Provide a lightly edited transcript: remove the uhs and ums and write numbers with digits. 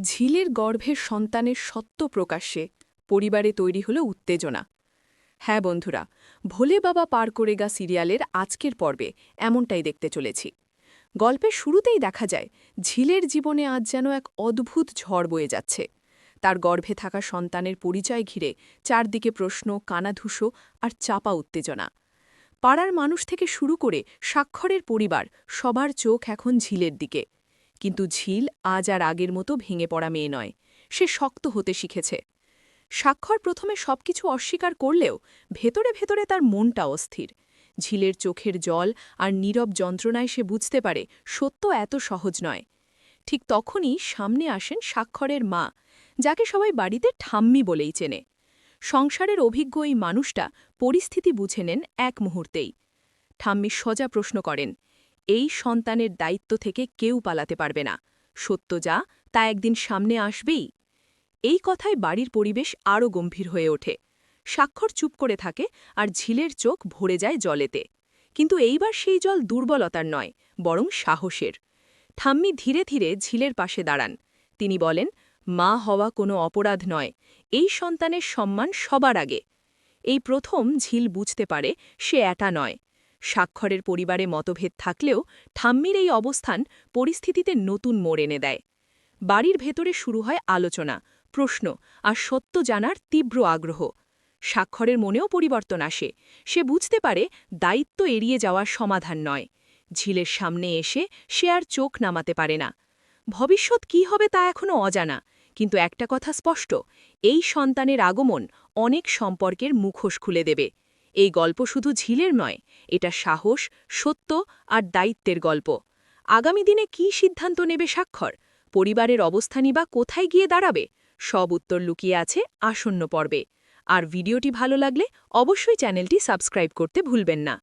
ঝিলের গর্ভের সন্তানের সত্য প্রকাশ্যে পরিবারে তৈরি হল উত্তেজনা। হ্যাঁ বন্ধুরা, ভোলে বাবা পার করে গা সিরিয়ালের আজকের পর্বে এমনটাই দেখতে চলেছি। গল্পের শুরুতেই দেখা যায় ঝিলের জীবনে আজ যেন এক অদ্ভুত ঝড় বয়ে যাচ্ছে। তার গর্ভে থাকা সন্তানের পরিচয় ঘিরে চারদিকে প্রশ্ন, কানাধুষো আর চাপা উত্তেজনা। পাড়ার মানুষ থেকে শুরু করে স্বাক্ষরের পরিবার সবার চোখ এখন ঝিলের দিকে। কিন্তু ঝিল আজ আর আগের মতো ভেঙে পড়া মেয়ে নয়, সে শক্ত হতে শিখেছে। স্বাক্ষর প্রথমে সবকিছু অস্বীকার করলেও ভেতরে ভেতরে তার মনটা অস্থির। ঝিলের চোখের জল আর নীরব যন্ত্রণায় সে বুঝতে পারে সত্য এত সহজ নয়। ঠিক তখনই সামনে আসেন স্বাক্ষরের মা, যাকে সবাই বাড়িতে ঠাম্মি বলেই চেনে। সংসারের অভিজ্ঞ এই মানুষটা পরিস্থিতি বুঝে নেন এক মুহূর্তেই। ঠাম্মি সোজা প্রশ্ন করেন, এই সন্তানের দায়িত্ব থেকে কেউ পালাতে পারবে না, সত্য যা তা একদিন সামনে আসবেই। এই কথায় বাড়ির পরিবেশ আরও গম্ভীর হয়ে ওঠে। স্বাক্ষর চুপ করে থাকে আর ঝিলের চোখ ভরে যায় জলেতে। কিন্তু এইবার সেই জল দুর্বলতার নয়, বরং সাহসের। ঠাম্মি ধীরে ধীরে ঝিলের পাশে দাঁড়ান। তিনি বলেন, মা হওয়া কোনো অপরাধ নয়, এই সন্তানের সম্মান সবার আগে। এই প্রথম ঝিল বুঝতে পারে সে একা নয়। স্বাক্ষরের পরিবারে মতভেদ থাকলেও ঠাম্মির এই অবস্থান পরিস্থিতিতে নতুন মোড় এনে দেয়। বাড়ির ভেতরে শুরু হয় আলোচনা, প্রশ্ন আর সত্য জানার তীব্র আগ্রহ। স্বাক্ষরের মনেও পরিবর্তন আসে। সে বুঝতে পারে দায়িত্ব এড়িয়ে যাওয়ার সমাধান নয়। ঝিলের সামনে এসে সে আর চোখ নামাতে পারে না। ভবিষ্যৎ কি হবে তা এখনও অজানা, কিন্তু একটা কথা স্পষ্ট, এই সন্তানের আগমন অনেক সম্পর্কের মুখোশ খুলে দেবে। এই গল্প শুধু ঝিলের নয়, এটা সাহস, সত্য আর দায়িত্বের গল্প। আগামী দিনে কী সিদ্ধান্ত নেবে স্বাক্ষর, পরিবারের অবস্থানই বা কোথায় গিয়ে দাঁড়াবে, সব উত্তর লুকিয়ে আছে আসন্ন পর্বে। আর ভিডিওটি ভালো লাগলে অবশ্যই চ্যানেলটি সাবস্ক্রাইব করতে ভুলবেন না।